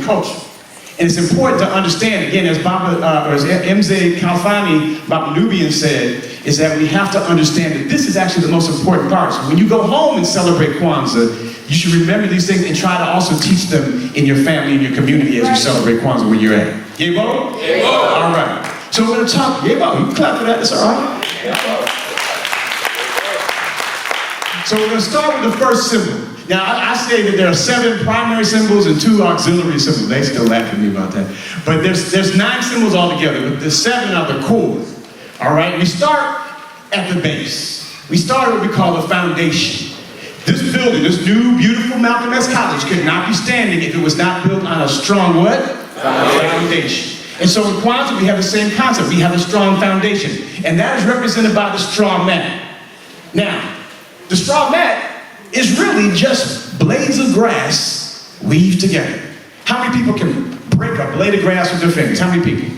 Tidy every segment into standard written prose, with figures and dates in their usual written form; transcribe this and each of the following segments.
culture. And it's important to understand, again, as MZ Kalfani, Baba Nubian said, is that we have to understand that this is actually the most important part. So when you go home and celebrate Kwanzaa, you should remember these things and try to also teach them in your family, in your community as you celebrate Kwanzaa where you're at. Yebo? Yebo. All right. So we're going to talk, Yebo, you can clap for that, that's all right. So we're going to start with the first symbol. Now, I say that there are 7 primary symbols and 2 auxiliary symbols. They still laugh at me about that. But there's 9 symbols altogether, but the 7 are the core. All right, we start at the base. We start at what we call the foundation. This building, this new, beautiful Malcolm X College could not be standing if it was not built on a strong what? Foundation. And so in Kwanzaa, we have the same concept. We have a strong foundation. And that is represented by the straw mat. Now, the straw mat is really just blades of grass weaved together. How many people can break a blade of grass with their fingers? How many people?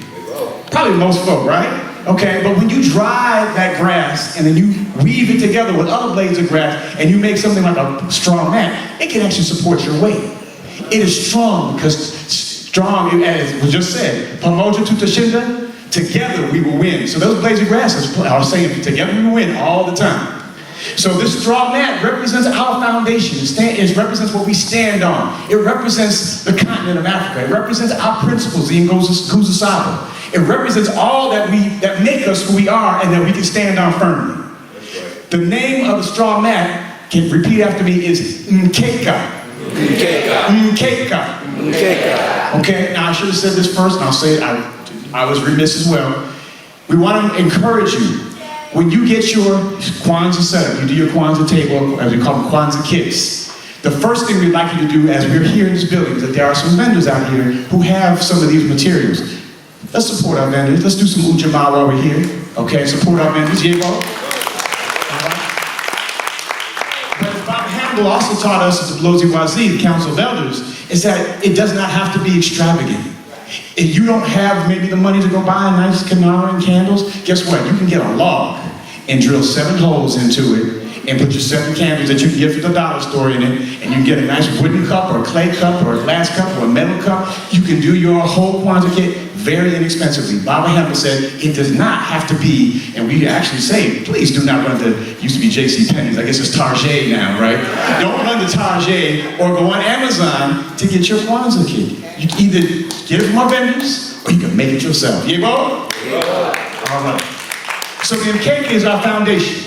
Probably most folk, right? Okay, but when you dry that grass and then you weave it together with other blades of grass and you make something like a straw mat, it can actually support your weight. It is strong because strong, as was just said, Pamoja Tutashinda, together we will win. So those blades of grass are saying together we will win all the time. So this straw mat represents our foundation. It represents what we stand on. It represents the continent of Africa. It represents our principles, the Nguzo Saba. It represents all that make us who we are and that we can stand on firmly. The name of the straw mat, can repeat after me, is Nkeka. Nkeka. Nkeka. Nkeka. Okay, now I should have said this first, and I'll say it, I was remiss as well. We want to encourage you. When you get your Kwanzaa set up, you do your Kwanzaa table, as we call them Kwanzaa kits, the first thing we'd like you to do as we're here in this building is that there are some vendors out here who have some of these materials. Let's support our vendors. Let's do some ujamaa while we're here. Okay, support our vendors. Yebo. But as Bob Hannibal also taught us at the Blozi Wazi, the Council of Elders, is that it does not have to be extravagant. If you don't have maybe the money to go buy a nice kinara and candles, guess what? You can get a log and drill 7 holes into it and put your 7 candles that you can get from the dollar store in it, and you get a nice wooden cup or a clay cup or a glass cup or a metal cup. You can do your whole Kwanzaa kit very inexpensively. Baba Hannibal said it does not have to be, and we actually say, please do not run to, used to be J.C. Penney's, I guess it's Target now, right? Don't run to Target or go on Amazon to get your Kwanzaa kit. You can either get it from our vendors or you can make it yourself. Yebo? Yeah. All right. So the Nkeka is our foundation.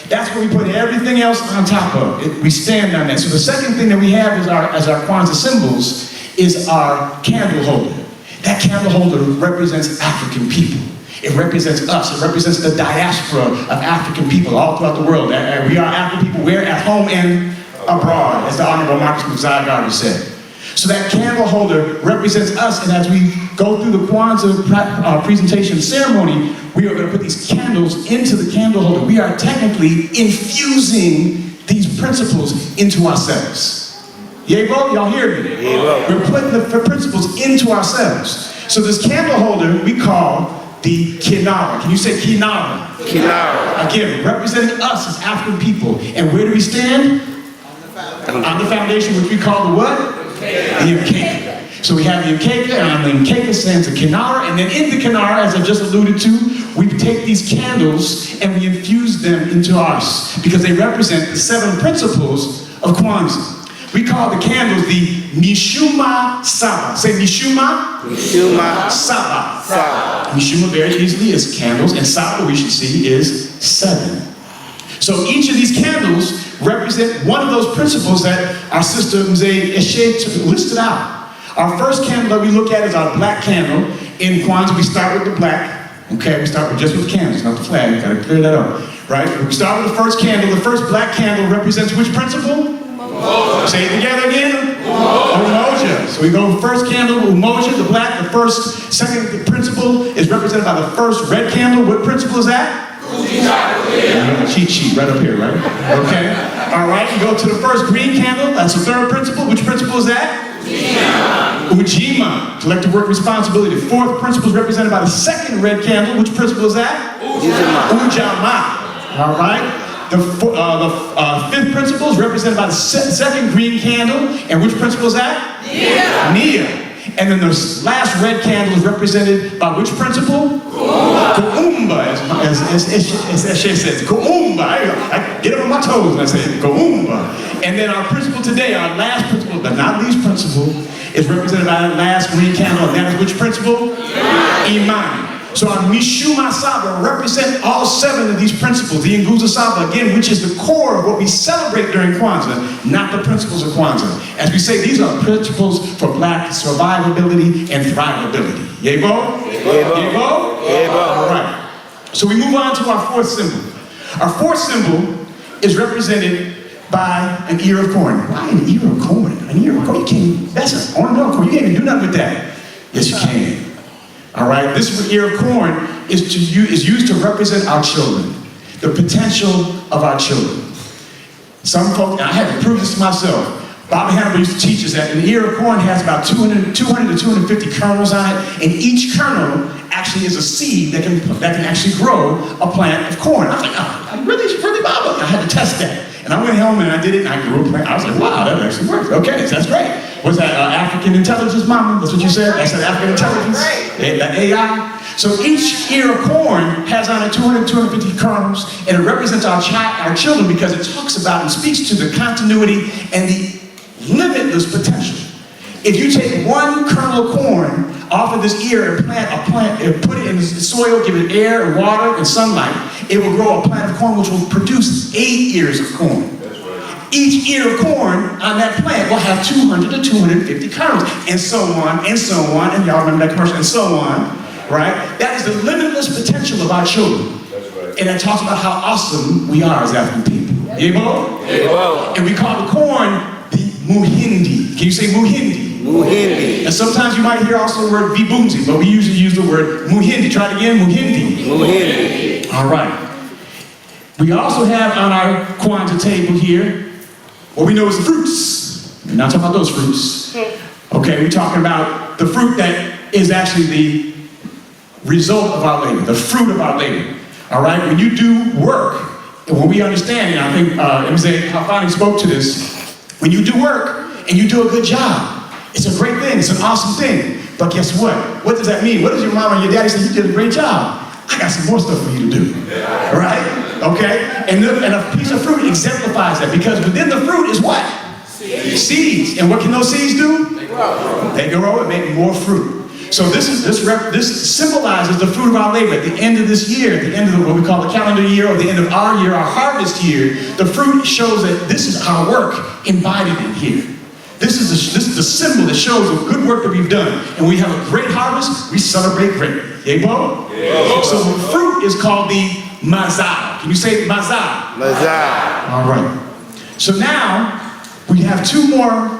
That's where we put everything else on top of. We stand on that. So the second thing that we have as our Kwanzaa symbols is our candle holder. That candle holder represents African people. It represents us. It represents the diaspora of African people all throughout the world. We are African people. We're at home and abroad, as the Honorable Marcus McZagari said. So that candle holder represents us, and as we go through the Kwanzaa presentation ceremony, we are going to put these candles into the candle holder. We are technically infusing these principles into ourselves. Yebo, y'all hear me? Yebo. We're putting the principles into ourselves. So this candle holder we call the kinara. Can you say kinara? Kinara. Again, representing us as African people. And where do we stand? On the foundation, which we call the what? The Nkeka. So we have the Nkeka, and on the Nkeka stands the kinara, and then in the kinara, as I just alluded to, we take these candles and we infuse them into ours, because they represent the 7 principles of Kwanzaa. We call the candles the Mishuma Saba. Say Mishuma. Mishuma Saba. Saba. Mishuma very easily is candles, and Saba we should see is 7. So each of these candles represent one of those principles that our sister Mzee Eshe listed out. Our first candle that we look at is our black candle. In Kwanzaa, we start with the black. Okay, we start with just with candles, not the flag. Gotta clear that up, right? We start with the first candle. The first black candle represents which principle? Umoja. Say it together again. Umoja. So we go first candle, Umoja, the black. The second principle is represented by the first red candle. What principle is that? Cheat sheet right up here, right? Okay. All right, you go to the first green candle. That's the third principle. Which principle is that? Ujima, collective work responsibility. The fourth principle is represented by the second red candle. Which principle is that? Ujama. All right. The fifth principle is represented by the second green candle. And which principle is that? Nia. And then the last red candle is represented by which principle? Kuumba, as Shay says. Kuumba. I get on my toes when I say Kuumba. And then our principle today, our last principle, but not least principle, is represented by the last green candle. And that is which principle? Imani. So our Mishuma Saba represent all 7 of these principles. The Nguzo Saba, again, which is the core of what we celebrate during Kwanzaa, not the principles of Kwanzaa. As we say, these are principles for black survivability and thrivability. Yebo? Yebo. Yebo? Yebo. All right. So we move on to our 4th symbol. Our 4th symbol is represented by an ear of corn. Why an ear of corn? An ear of corn? You can't, that's an ornamental corn. You can't even do nothing with that. Yes, you can. All right, this ear of corn is used to represent our children, the potential of our children. Some folks, and I had to prove this to myself. Bobby Hannibal used to teach us that an ear of corn has about 200 to 250 kernels on it, and each kernel actually is a seed that can actually grow a plant of corn. I was like, oh, really, Bob? I had to test that. And I went home and I did it, and I grew a plant. I was like, wow, that actually works. Okay, so that's great. Was that African intelligence, Mama? That's what you said? That's African intelligence? The AI? So each ear of corn has on it 200, 250 kernels, and it represents our children because it talks about and speaks to the continuity and the limitless potential. If you take one kernel of corn off of this ear and plant a plant, and put it in the soil, give it air and water and sunlight, it will grow a plant of corn which will produce 8 ears of corn. Each ear of corn on that plant will have 200 to 250 kernels, and so on, and y'all remember that commercial, and so on, right? That is the limitless potential of our children. And it talks about how awesome we are as African people. Yebo? Yebo. And we call the corn the muhindi. Can you say muhindi? Muhindi. And sometimes you might hear also the word vibunzi, but we usually use the word muhindi. Try it again, muhindi. Muhindi. All right. We also have on our Kwanzaa table here what we know is fruits. We're not talking about those fruits. Okay, we're talking about the fruit that is actually the result of our labor, the fruit of our labor. All right, when you do work, and when we understand, and I think MZ Halfani spoke to this, when you do work and you do a good job, it's a great thing, it's an awesome thing. But guess what? What does that mean? What does your mom and your daddy say? You did a great job. I got some more stuff for you to do. Right? Okay? And a piece of fruit exemplifies that because within the fruit is what? Seeds. And what can those seeds do? They grow and make more fruit. So this symbolizes the fruit of our labor. At the end of this year, at the end of what we call the calendar year, or the end of our year, our harvest year, the fruit shows that this is our work embodied in here. This is the symbol that shows the good work that we've done. And we have a great harvest, we celebrate great. Yebo? Yeah. So the fruit is called the mazal. Can you say mazal? Mazal. All right. So now we have 2 more,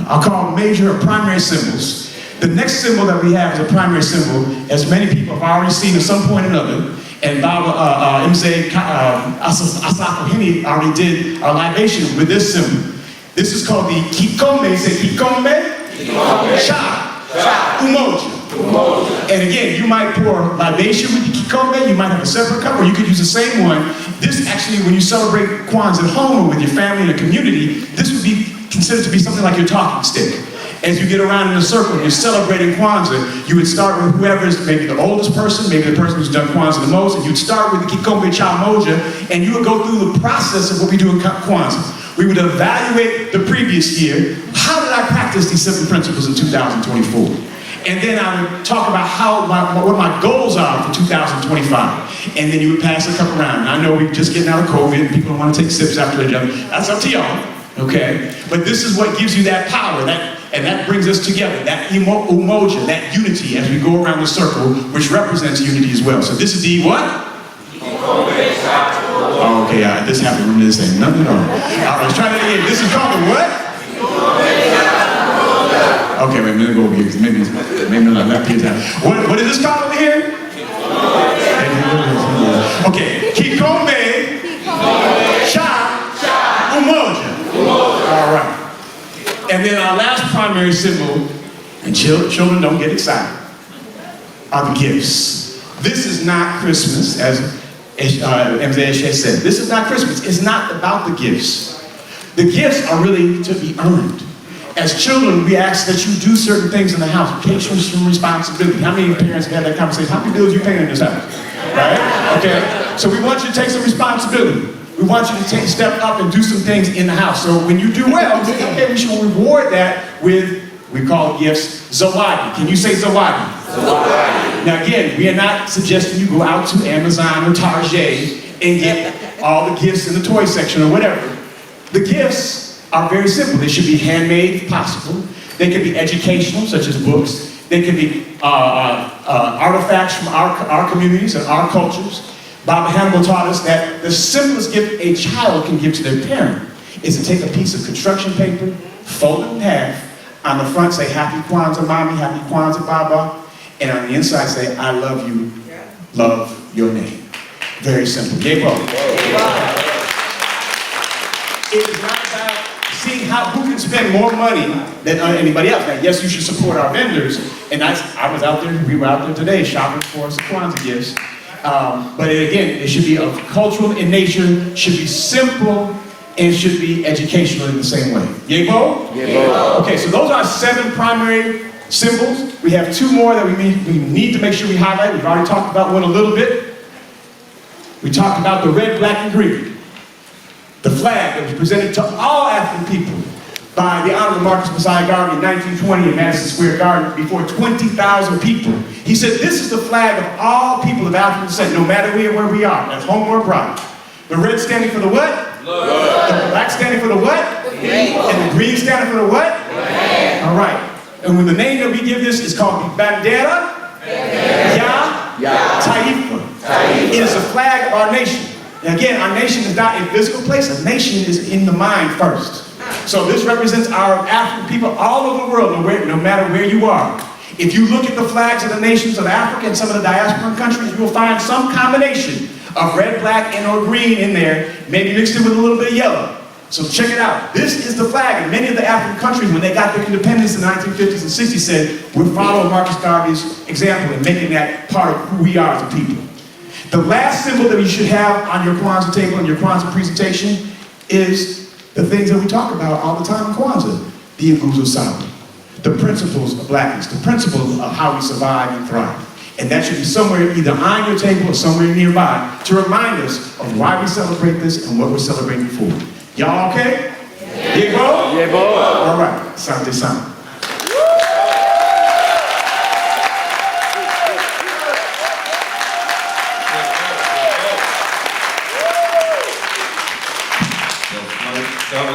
I'll call major or primary symbols. The next symbol that we have is a primary symbol, as many people have already seen at some point or another. And Baba MZ Asako Hini already did our libation with this symbol. This is called the kikombe. Say kikombe, cha, umoja. And again, you might pour libation with the kikombe, you might have a separate cup, or you could use the same one. This actually, when you celebrate Kwanzaa at home or with your family and a community, this would be considered to be something like your talking stick. As you get around in a circle, you're celebrating Kwanzaa, you would start with whoever is maybe the oldest person, maybe the person who's done Kwanzaa the most, and you'd start with the kikombe cha moja, and you would go through the process of what we do in Kwanzaa. We would evaluate the previous year. How did I practice these 7 principles in 2024? And then I would talk about what my goals are for 2025. And then you would pass the cup around. And I know we're just getting out of COVID and people don't want to take sips after each other. That's up to y'all, okay? But this is what gives you that power, and that brings us together, that umoja, that unity as we go around the circle, which represents unity as well. So this is the what? Oh, okay, this happened to remember this thing. No. All right, let's try that again. This is called the what? Okay, wait, let me go over here, because maybe not left here. What is this called over here? Okay, kikombe, cha, umoja. All right. And then our last primary symbol, and children don't get excited, are the gifts. This is not Christmas, as MZ said. This is not Christmas. It's not about the gifts. The gifts are really to be earned. as children, we ask that you do certain things in the house. Take some responsibility. How many parents have had that conversation? How many bills you paying in this house? Right? Okay? So we want you to take some responsibility. We want you to take a step up and do some things in the house. So when you do well, we say, okay, we should reward that with, we call gifts, zawadi. Can you say zawadi? Zawadi. Now again, we are not suggesting you go out to Amazon or Target and get all the gifts in the toy section or whatever. The gifts are very simple. They should be handmade if possible. They can be educational, such as books. They can be artifacts from our communities and our cultures. Bob Hannibal taught us that the simplest gift a child can give to their parent is to take a piece of construction paper, fold it in half, on the front say, Happy Kwanzaa, Mommy, Happy Kwanzaa, Baba, and on the inside say, I love you, love your name. Very simple. Yay, bro. It is not about seeing who can spend more money than anybody else. Now, yes, you should support our vendors, and I was out there, we were out there today shopping for some Kwanzaa gifts. But again, it should be of cultural in nature, should be simple, and should be educational in the same way. Yay, bo? Yay, bo. Okay, so those are 7 primary symbols. We have 2 more that we need to make sure we highlight. We've already talked about one a little bit. We talked about the red, black, and green. The flag that was presented to all African people by the Honorable Marcus Messiah Garvey in 1920 in Madison Square Garden before 20,000 people. He said, this is the flag of all people of African descent, no matter where we are, that's home or abroad. The red standing for the what? Love. The black standing for the what? And the green standing for the what? All right. And when the name that we give this is called Bandera Ya Taifa. It is the flag of our nation. And again, our nation is not a physical place. A nation is in the mind first. So this represents our African people all over the world, no matter where you are. If you look at the flags of the nations of Africa and some of the diaspora countries, you will find some combination of red, black, and or green in there, maybe mixed in with a little bit of yellow. So check it out. This is the flag. And many of the African countries, when they got their independence in the 1950s and 60s, said, we're following Marcus Garvey's example and making that part of who we are as a people. The last symbol that you should have on your Kwanzaa table and your Kwanzaa presentation is the things that we talk about all the time in Kwanzaa. The Nguzo Sawa, the principles of blackness, the principles of how we survive and thrive. And that should be somewhere either on your table or somewhere nearby to remind us of why we celebrate this and what we're celebrating for. Y'all okay? Yeah, bro? Yeah, bro. All right. Asante sana.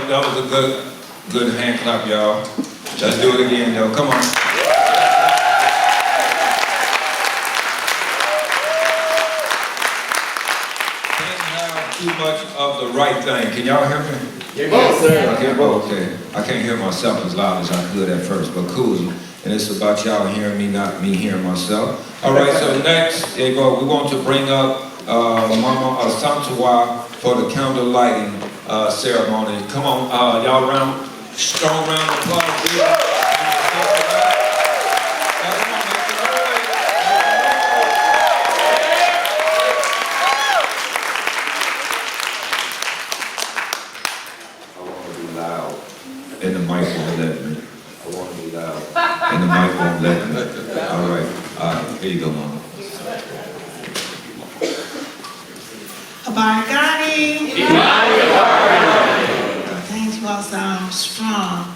That was a good hand clap, y'all. Let's do it again, though. Come on. Can't have too much of the right thing. Can y'all hear me? Yes, sir. Okay. I can't hear myself as loud as I could at first, but cool. And it's about y'all hearing me, not me hearing myself. All right, so next, we want to bring up Mama Asantewa for the candle lighting ceremony. Come on, y'all strong round of applause. I want to be loud, and the mic won't let me. I want to be loud, and the mic won't let me. All right, here you go, Mama. Habari gani? Thanks, you all sound strong.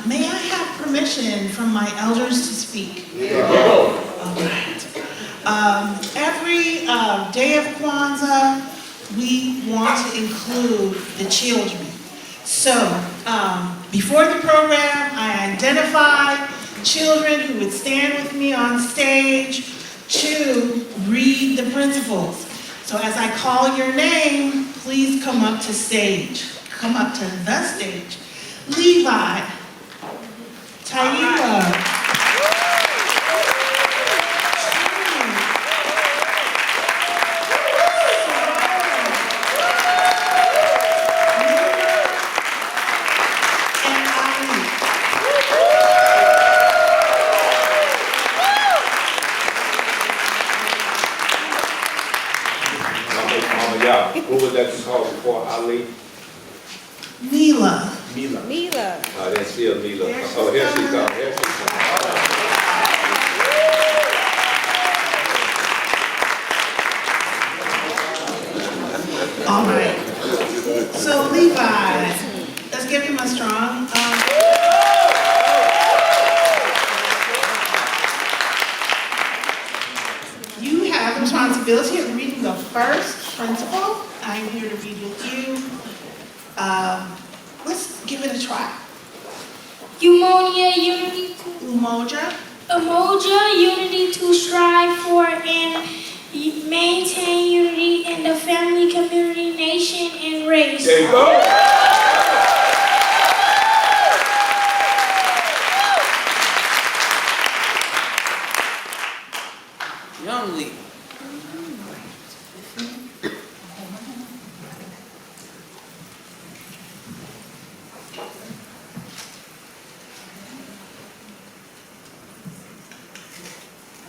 May I have permission from my elders to speak? All right. Every day of Kwanzaa, we want to include the children. So, before the program, I identified children who would stand with me on stage to read the principles. So as I call your name, please come up to stage. Come up to the stage. Levi, Taifa, What was that you called before, Ali? Mila. Mila. Oh, that's still Mila. Oh, here she comes. Here she comes. All right. So Levi, let's give him a strong. You have the responsibility of reading the first principle. I'm here to read with you. Let's give it a try. Umoja, unity to Umoja. Umoja, unity to strive for and maintain unity in the family, community, nation, and race. There you go. Young Lee.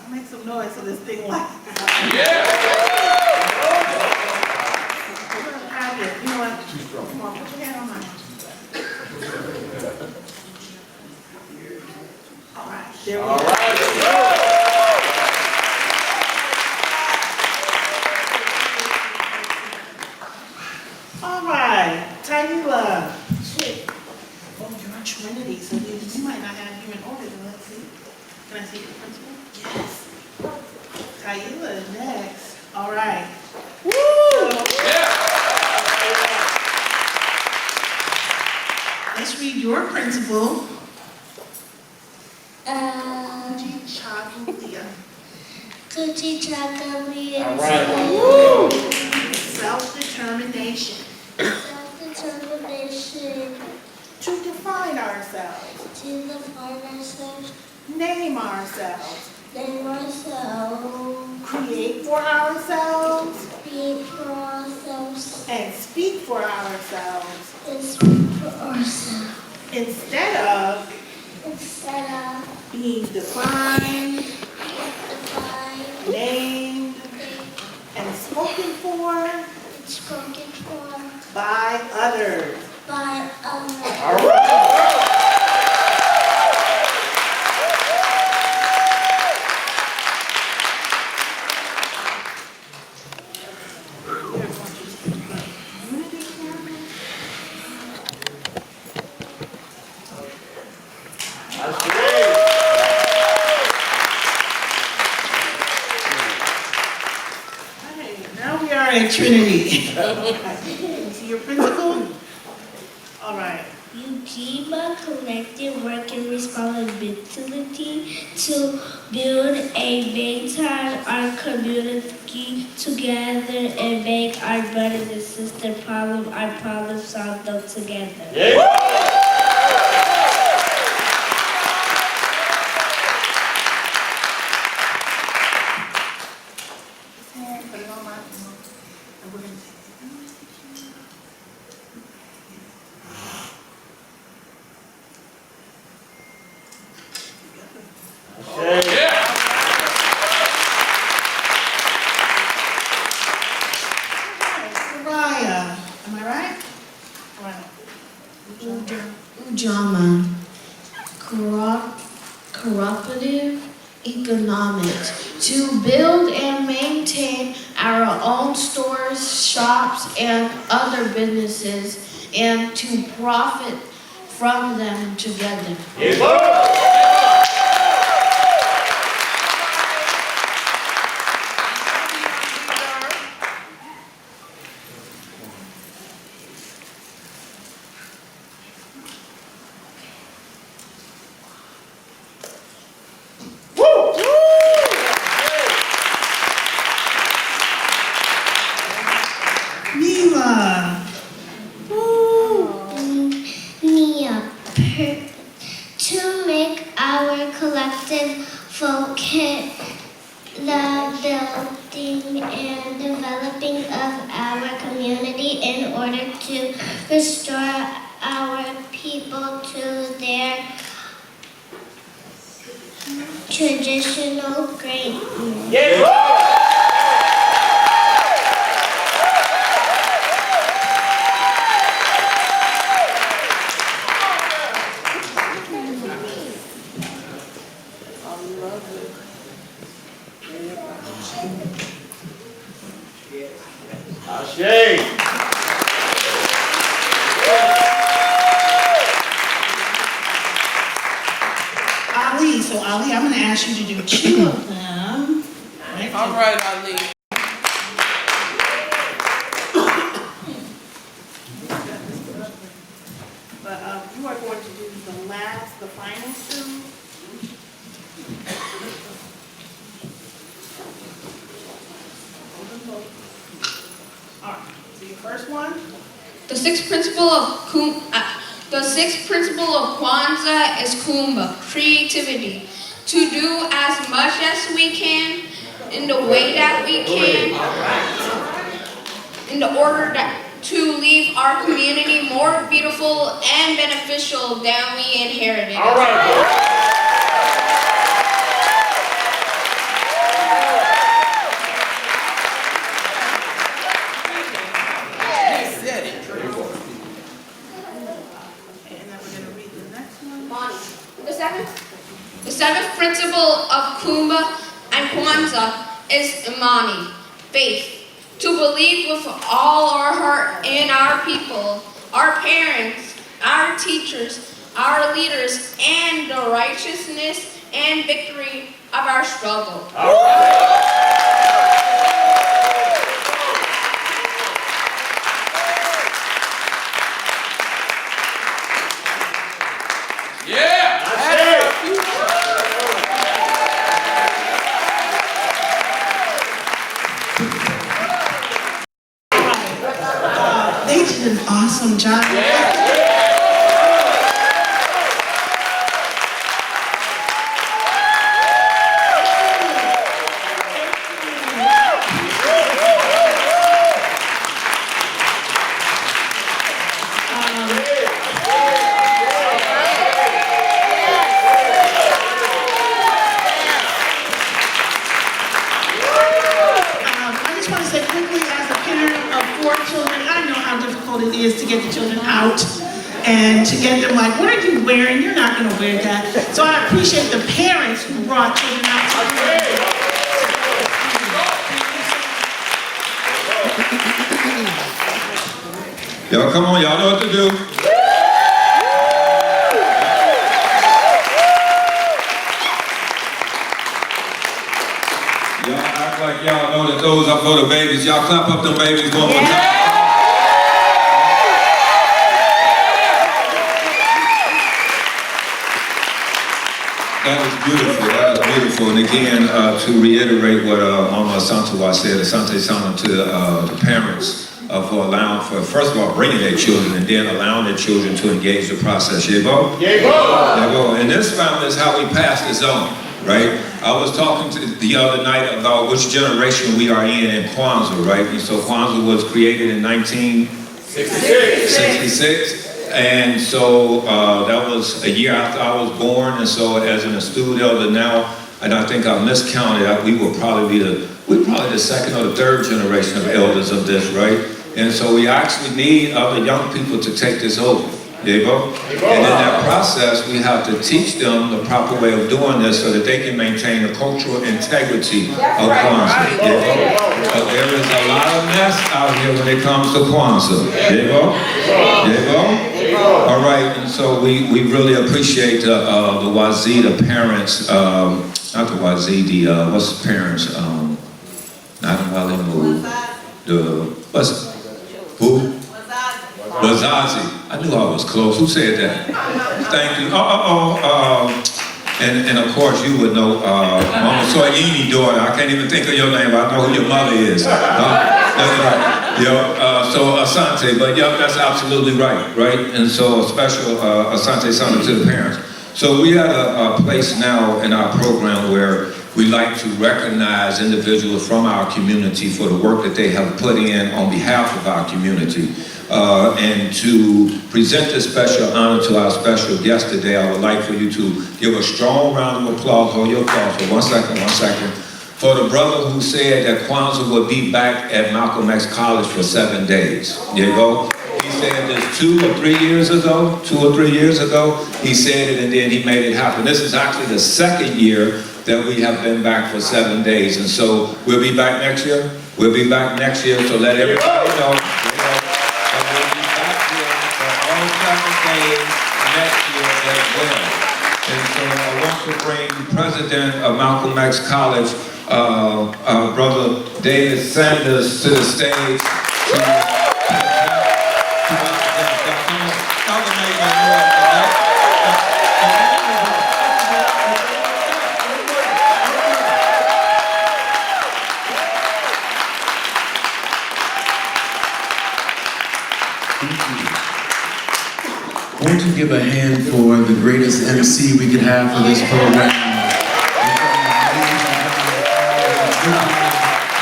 I'll make some noise so this thing like. You know what? Too strong. Come on, put your hand on mine. All right, there we go. All right, Taylor. Shit. Oh, you're a Trinity, so you might not have you in order. Let's see. Can I see the principal? Yes. Taylor next. All right. Woo! Let's read your principle. Self-determination. Self-determination To define ourselves. to define ourselves, Name ourselves. name ourselves, Create for ourselves. speak for ourselves, And speak for ourselves. and speak for ourselves. Instead of Instead of being defined, defined, named, and spoken for and spoken for by others. by others. Okay, now we are at Trinity. See your principle? All right. You keep a collective work and responsibility to build a maintain our community together and make our brothers and sisters our problem solve them together. Put it on my, and we're gonna take it. Mariah, am I right? Ujama, cooperative economics, to build and maintain our own stores, shops, and other businesses, and to profit from them together. Mila. Nia, to make our collective focus the building and developing of our community in order to restore our people to their traditional greatness. Ali, so Ali, I'm gonna ask you to do two of them. All right, Ali. But you are going to do the final two. All right, so your first one. The sixth principle of Kwanzaa is Kumba, creativity. To do as much as we can in the way that we can, in the order to leave our community more beautiful and beneficial than we inherited. All right. The seventh principle of Kumba and Kwanzaa is Imani, faith. To believe with all our heart in our people, our parents, our teachers, our leaders, and the righteousness and victory of our struggle. They did an awesome job. I just want to say quickly, as a parent of 4 children, I know how difficult it is to get the children out and to get them like, what are you wearing? You're not going to wear that. So I appreciate the parents who brought children out to Y'all come on, y'all know what to do. Y'all act like y'all know that those are for the babies. Y'all clap up them babies one more time. That is beautiful, that is beautiful. And again, to reiterate what Mama Asante said, Asante Sana to the parents for allowing, first of all, bringing their children and then allowing their children to engage the process. Yebo? Yebo! Yebo. And this family is how we pass this on, right? I was talking to the other night about which generation we are in Kwanzaa, right? And so Kwanzaa was created in 1966. And so that was a year after I was born, and so as an astute elder now, and I think I miscounted, we will probably be the second or the third generation of elders of this, right? And so we actually need other young people to take this over. There you go. And in that process, we have to teach them the proper way of doing this so that they can maintain the cultural integrity of Kwanzaa. There you go. But there is a lot of mess out here when it comes to Kwanzaa. There you go. There you go. All right, and so we really appreciate the Wazee, the parents, not the Wazee, what's the parents? Not the Wale Move. Who? Wazazi. I knew I was close. Who said that? Thank you. And of course you would know Mama Soyini daughter. I can't even think of your name, but I know who your mother is. That's right. So Asante, but that's absolutely right, right? And so a special Asante Sana to the parents. So we have a place now in our program where we like to recognize individuals from our community for the work that they have put in on behalf of our community. And to present this special honor to our special guest today, I would like for you to give a strong round of applause. Hold your applause for one second. For the brother who said that Kwanzaa would be back at Malcolm X College for 7 days. There you go. He said this 2 or 3 years ago, he said it and then he made it happen. This is actually the second year that we have been back for 7 days. And so we'll be back next year. We'll be back next year, so let everybody know, that we'll be back here for all 7 days next year as well. And so I want to bring President of Malcolm X College, Brother David Sanders, to the stage. Won't you give a hand for the greatest MC we could have for this program?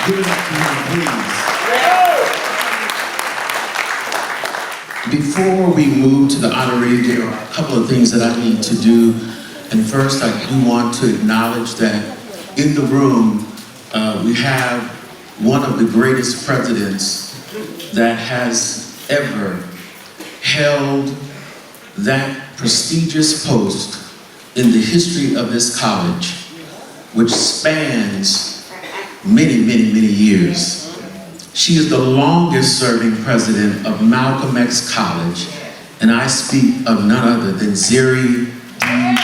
Give it up to him, please. Before we move to the honoree, there are a couple of things that I need to do. And first, I do want to acknowledge that in the room, we have one of the greatest presidents that has ever held that prestigious post in the history of this college, which spans many, many, many years. She is the longest serving president of Malcolm X College, and I speak of none other than Ziri D.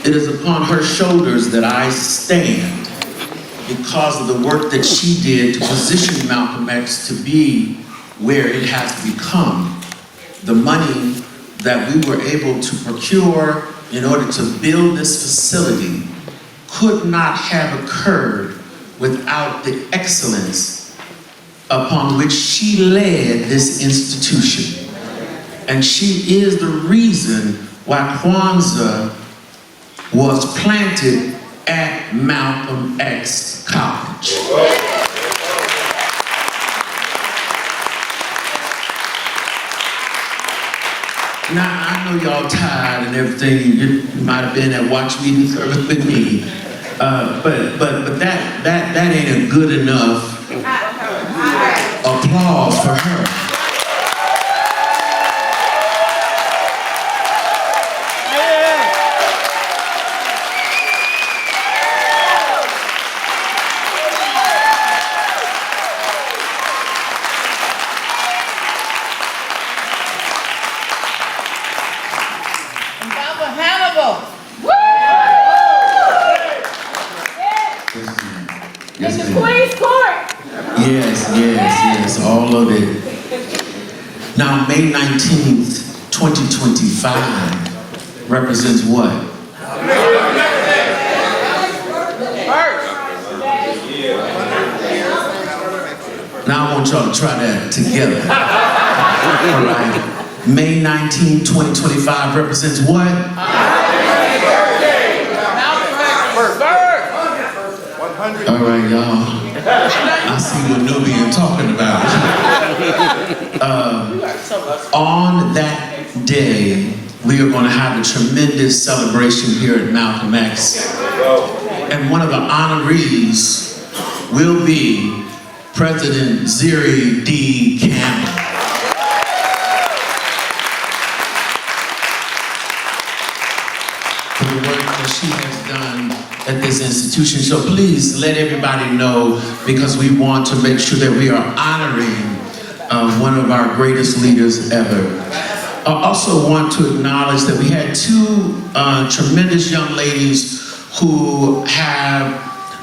It is upon her shoulders that I stand because of the work that she did to position Malcolm X to be where it has become. The money that we were able to procure in order to build this facility could not have occurred without the excellence upon which she led this institution. And she is the reason why Kwanzaa was planted at Malcolm X College. Now, I know y'all tired and everything. You might have been at watch meeting service with me, but that ain't a good enough applause for her. Yes, all of it. Now, May 19th, 2025 represents what? Now I want y'all to try that together. All right. May 19th, 2025 represents what? All right, y'all. I see what Nubian talking about. On that day, we are going to have a tremendous celebration here at Malcolm X. And one of the honorees will be President Ziri D. Campbell. For the work that she has done at this institution. So please let everybody know, because we want to make sure that we are honoring one of our greatest leaders ever. I also want to acknowledge that we had two tremendous young ladies who have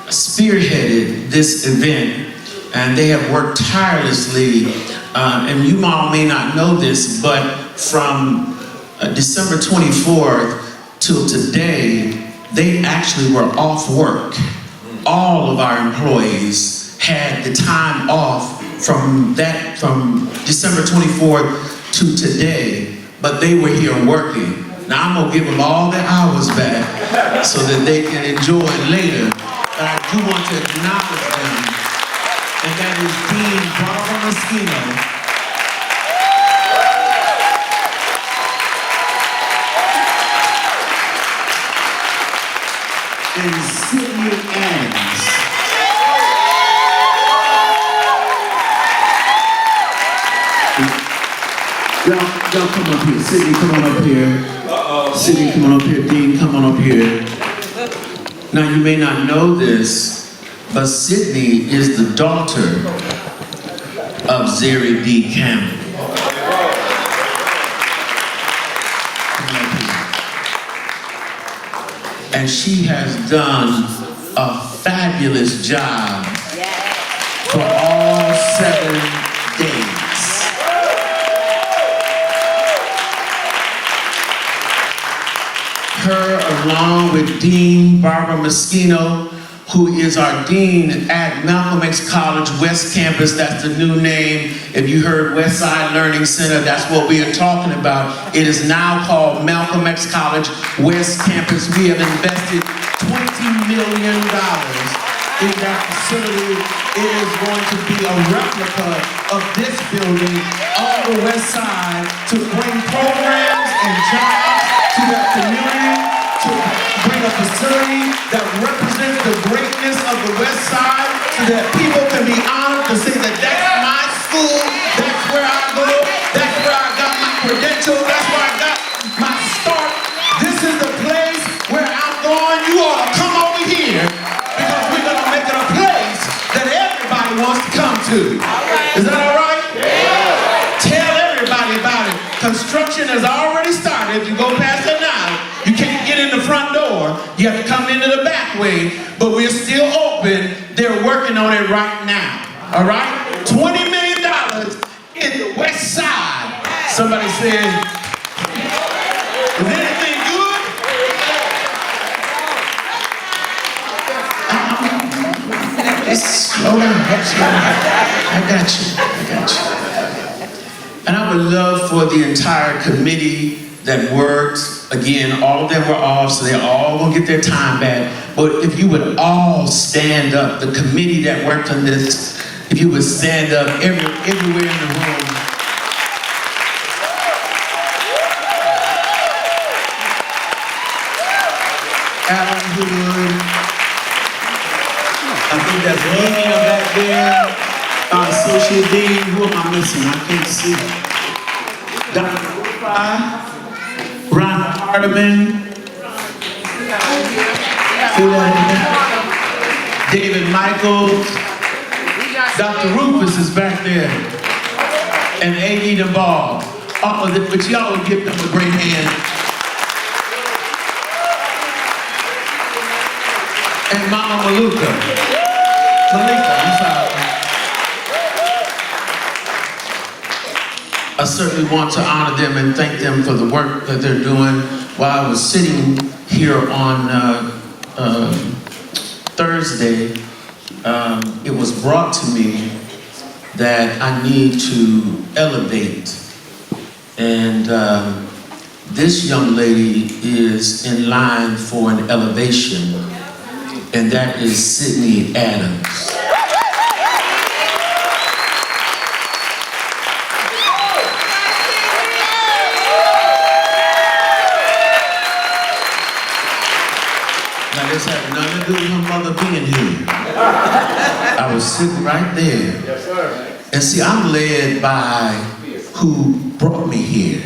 spearheaded this event, and they have worked tirelessly. And you all may not know this, but from December 24th till today, they actually were off work. All of our employees had the time off from December 24th to today, but they were here working. Now I'm gonna give them all their hours back so that they can enjoy it later. But I do want to acknowledge them, and that is Dean Barbara Moschino, and Sydney Adams. Y'all come up here. Sydney, come on up here. Sydney, come on up here. Dean, come on up here. Now, you may not know this, but Sydney is the daughter of Zeri D. Campbell. And she has done a fabulous job for all 7 days. Her, along with Dean Barbara Moschino, who is our dean at Malcolm X College West Campus. That's the new name. If you heard West Side Learning Center, that's what we are talking about. It is now called Malcolm X College West Campus. We have invested $20 million in that facility. It is going to be a replica of this building on the west side to bring programs and jobs to that community, to bring a facility that represents the greatness of the west side so that people can be honored to say that that's my school, that's where I go, that's where I got my credentials, that's where I got my start. This is the place where I'm going. You ought to come over here because we're going to make it a place that everybody wants to come to. Is that all right? Yeah. Tell everybody about it. Construction has already started. If you go past it now, you can't get in the front door. You have to come into the back way, but we're still open. They're working on it right now. All right? $20 million in the west side. Somebody said, is anything good? Slow down. I got you. And I would love for the entire committee that worked, again, all of them were off, so they're all gonna get their time back. But if you would all stand up, the committee that worked on this, if you would stand up everywhere in the room. Alan Hood, I think that's Nina back there. Associate Dean, who am I missing? I can't see. Dr. Ron Hardiman. David Michaels. Dr. Rufus is back there. And A.D. DeBall. But y'all would give them a great hand. And Mama Malika, I'm sorry. I certainly want to honor them and thank them for the work that they're doing. While I was sitting here on Thursday, it was brought to me that I need to elevate. And this young lady is in line for an elevation, and that is Sydney Adams. Now this had nothing to do with her mother being here. I was sitting right there. Yes, sir. And see, I'm led by who brought me here.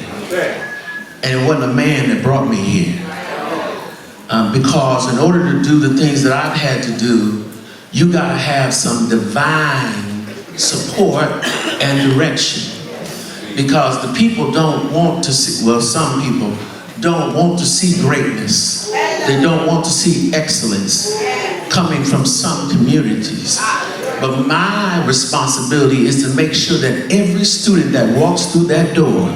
And it wasn't a man that brought me here. Because in order to do the things that I've had to do, you gotta have some divine support and direction. Because the people don't want to see, well, some people don't want to see greatness. They don't want to see excellence coming from some communities. But my responsibility is to make sure that every student that walks through that door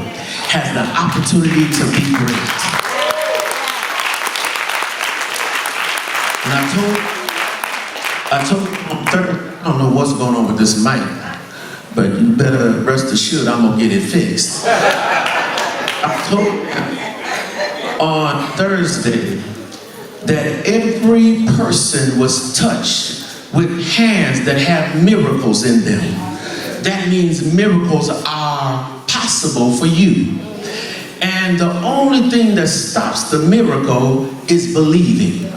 has the opportunity to be great. And I told on Thursday, I don't know what's going on with this mic, but you better rest assured I'm gonna get it fixed. I told them on Thursday that every person was touched with hands that have miracles in them. That means miracles are possible for you. And the only thing that stops the miracle is believing.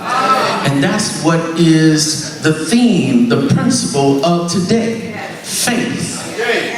And that's what is the theme, the principle of today, faith.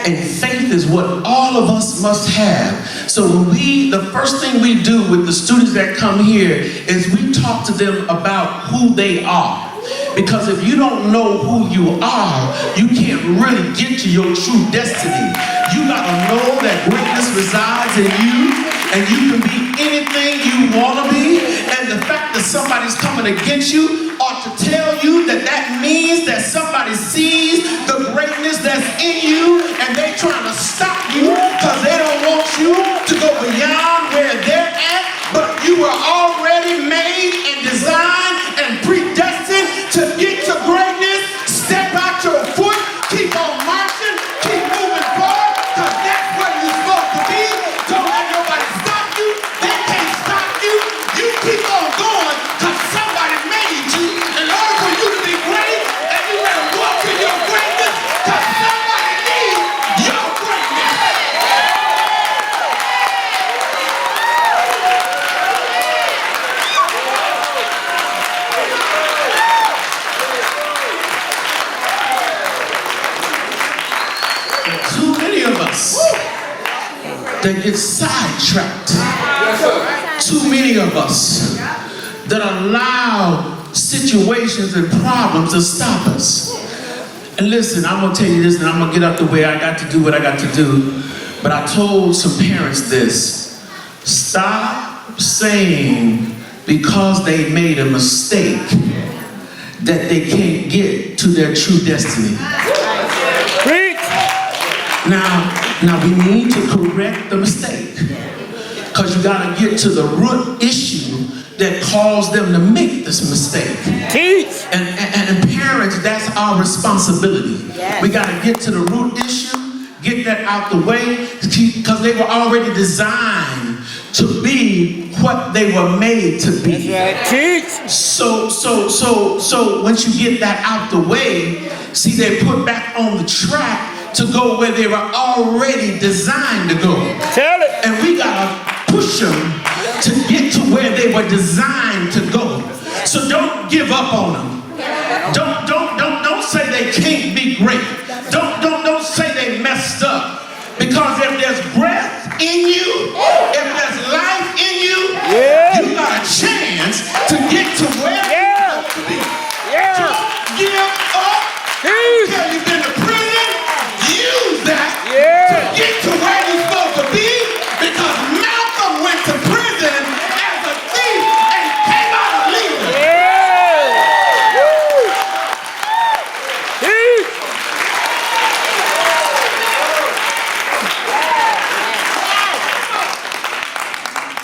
And faith is what all of us must have. So when the first thing we do with the students that come here is we talk to them about who they are. Because if you don't know who you are, you can't really get to your true destiny. You gotta know that greatness resides in you, and you can be anything you wanna be. And the fact that somebody's coming against you ought to tell you that that means that somebody sees the greatness that's in you, and they're trying to stop you because they don't want you to go beyond where they're at. But you were already made and designed and predestined to get to greatness. Step out your foot, keep on marching, keep moving forward, because that's where you're supposed to be. Don't let nobody stop you. They can't stop you. You keep on going, because somebody made you in order for you to be great, and you better walk in your greatness, because somebody needs your greatness. Too many of us that get sidetracked. Too many of us that allow situations and problems to stop us. And listen, I'm gonna tell you this, and I'm gonna get out the way. I got to do what I got to do. But I told some parents this: stop saying because they made a mistake that they can't get to their true destiny. Now we need to correct the mistake, because you got to get to the root issue that caused them to make this mistake. And parents, that's our responsibility. We got to get to the root issue, get that out the way, because they were already designed to be what they were made to be. So once you get that out the way, see, they're put back on the track to go where they were already designed to go. And we gotta push them to get to where they were designed to go. So don't give up on them. Don't say they can't be great. Don't say they messed up. Because if there's breath in you, if there's life in you, you got a chance to get to where you're supposed to be. Don't give up. Until you've been to prison, use that to get to where you're supposed to be. Because Malcolm went to prison as a thief and came out a leader.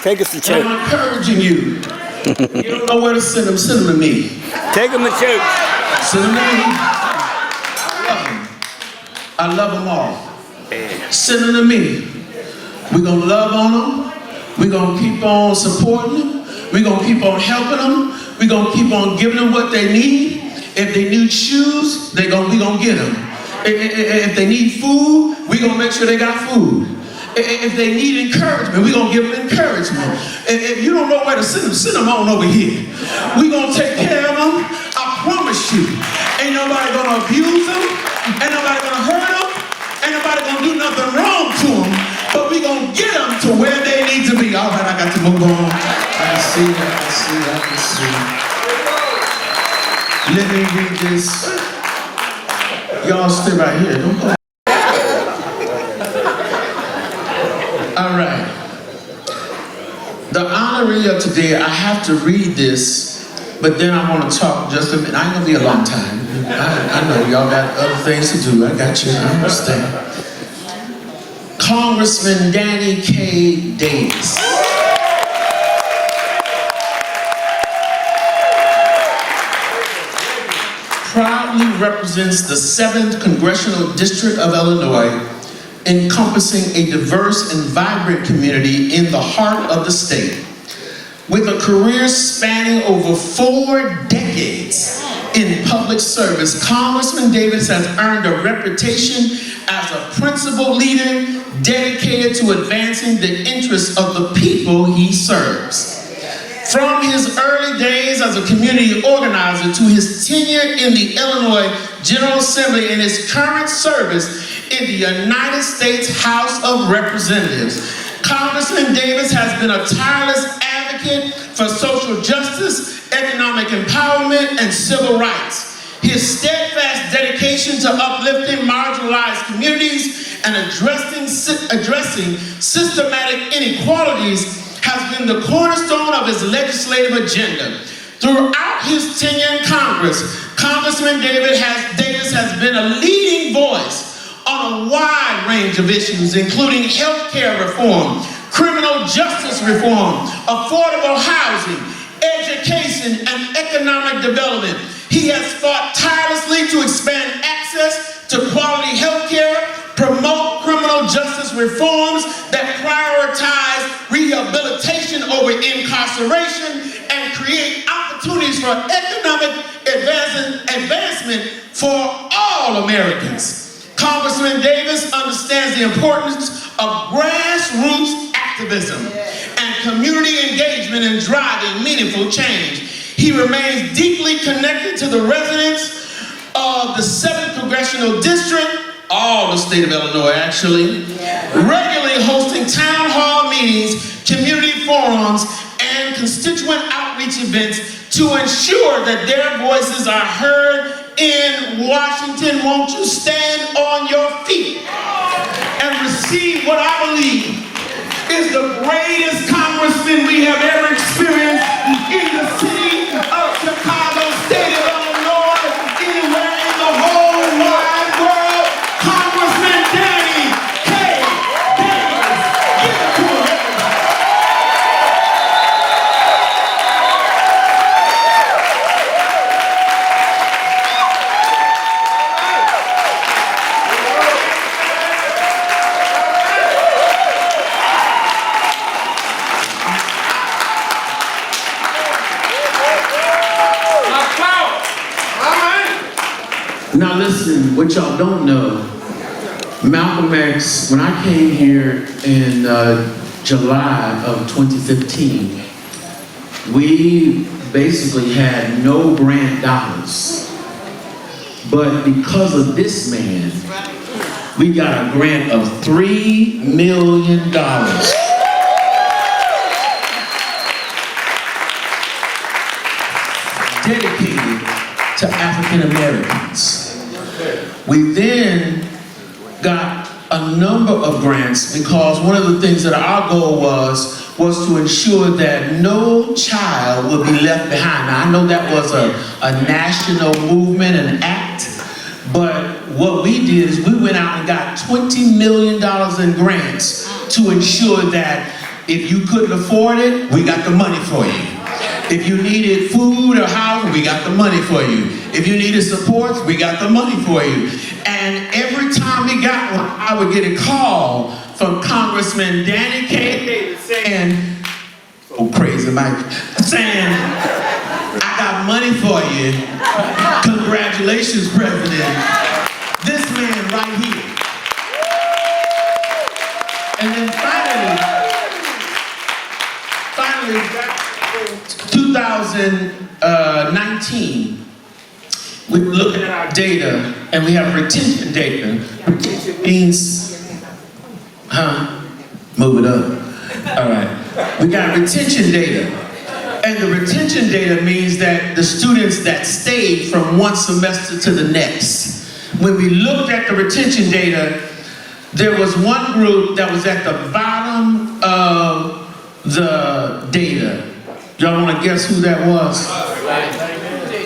Take us to church. I'm encouraging you. You don't know where to send them to me. Take them to church. Send them to me. I love them all. Send them to me. We're going to love on them. We're going to keep on supporting them. We're going to keep on helping them. We're going to keep on giving them what they need. If they need shoes, we're going to get them. If they need food, we're going to make sure they got food. If they need encouragement, we're going to give them encouragement. If you don't know where to send them on over here. We're going to take care of them. I promise you. Ain't nobody going to abuse them. Ain't nobody going to hurt them. Ain't nobody going to do nothing wrong to them. But we're going to get them to where they need to be. All right, I got to move on. I can see. Let me read this. Y'all stay right here. Don't go. All right. The honoree of today, I have to read this, but then I want to talk just a minute. I ain't gonna be a long time. I know y'all got other things to do. I got you. I understand. Congressman Danny K. Davis. Proudly represents the 7th Congressional District of Illinois, encompassing a diverse and vibrant community in the heart of the state. With a career spanning over 4 decades in public service, Congressman Davis has earned a reputation as a principled leader dedicated to advancing the interests of the people he serves. From his early days as a community organizer to his tenure in the Illinois General Assembly and his current service in the United States House of Representatives, Congressman Davis has been a tireless advocate for social justice, economic empowerment, and civil rights. His steadfast dedication to uplifting marginalized communities and addressing systematic inequalities has been the cornerstone of his legislative agenda. Throughout his tenure in Congress, Congressman Davis has been a leading voice on a wide range of issues, including health care reform, criminal justice reform, affordable housing, education, and economic development. He has fought tirelessly to expand access to quality health care, promote criminal justice reforms that prioritize rehabilitation over incarceration, and create opportunities for economic advancement for all Americans. Congressman Davis understands the importance of grassroots activism and community engagement in driving meaningful change. He remains deeply connected to the residents of the 7th Congressional District, all the state of Illinois actually, regularly hosting town hall meetings, community forums, and constituent outreach events to ensure that their voices are heard in Washington. Won't you stand on your feet and receive what I believe is the greatest congressman we have ever experienced in the city of Chicago, state of Illinois, anywhere in the whole wide world, Congressman Danny K. Davis. Give it to him, everybody. Now listen, what y'all don't know, Malcolm X, when I came here in July of 2015, we basically had no grant dollars. But because of this man, we got a grant of $3 million. Dedicated to African Americans. We then got a number of grants because one of the things that our goal was to ensure that no child would be left behind. Now I know that was a national movement, an act, but what we did is we went out and got $20 million in grants to ensure that if you couldn't afford it, we got the money for you. If you needed food or housing, we got the money for you. If you needed support, we got the money for you. And every time we got one, I would get a call from Congressman Danny K. Davis saying, oh crazy Mike, saying, I got money for you. Congratulations, President. This man right here. And then finally, 2019, we're looking at our data, and we have retention data. Retention means, move it up. All right. We got retention data. And the retention data means that the students that stayed from one semester to the next. When we looked at the retention data, there was one group that was at the bottom of the data. Y'all want to guess who that was?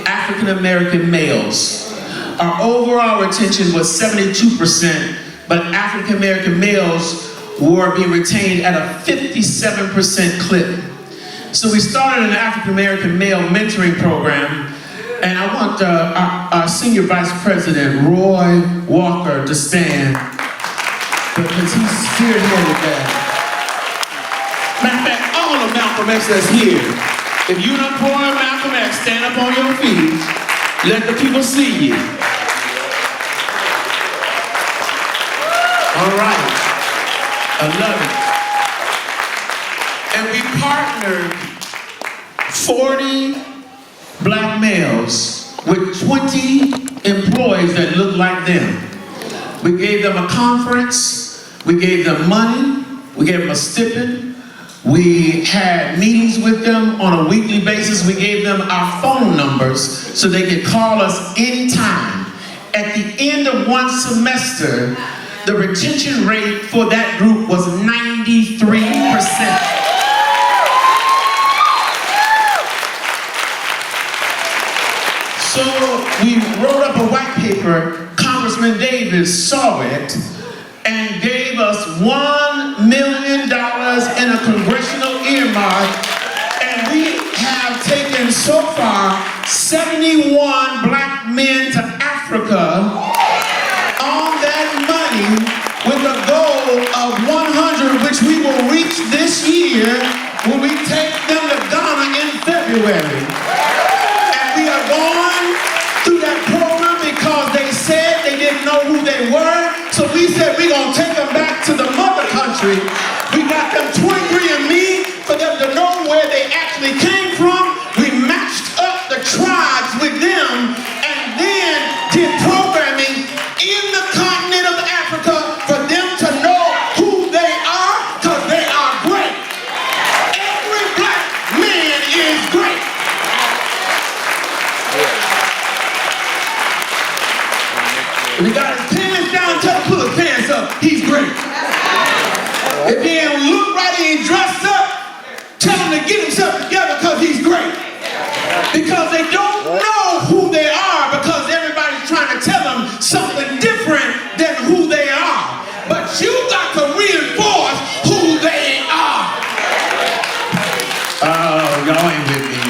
African American males. Our overall retention was 72%, but African American males were being retained at a 57% clip. So we started an African American male mentoring program, and I want our Senior Vice President, Roy Walker, to stand, because he's spearheaded that. Matter of fact, all of Malcolm X that's here, if you don't pour Malcolm X, stand up on your feet, let the people see you. All right, I love it. And we partnered 40 black males with 20 employees that look like them. We gave them a conference, we gave them money, we gave them a stipend, we had meetings with them on a weekly basis, we gave them our phone numbers so they could call us anytime. At the end of one semester, the retention rate for that group was 93%. So we wrote up a white paper, Congressman Davis saw it, and gave us $1 million in a congressional earmark, and we have taken so far 71 black men to Africa on that money with a goal of 100, which we will reach this year when we take them to Ghana in February. We are going through that program because they said they didn't know who they were. So we said we're going to take them back to the mother country. We got them 23andMe for them to know where they actually came from. We matched up the tribes with them and then did programming in the continent of Africa for them to know who they are because they are great. Every black man is great. If he got his pants down, tell him to pull his pants up. He's great. If he ain't look right and he ain't dressed up, tell him to get himself together because he's great. Because they don't know who they are because everybody's trying to tell them something different than who they are. But you got to reinforce who they are. Oh, y'all ain't with me.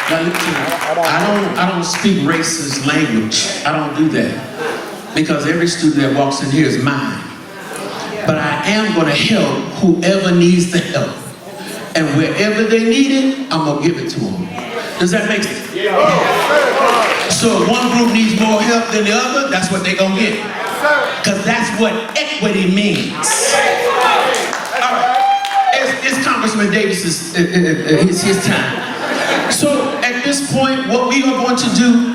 Now, I don't speak racist language. I don't do that. Because every student that walks in here is mine. But I am going to help whoever needs the help. And wherever they need it, I'm going to give it to them. Does that make sense? So if one group needs more help than the other, that's what they're going to get. Because that's what equity means. All right. It's Congressman Davis's his time. So at this point, what we are going to do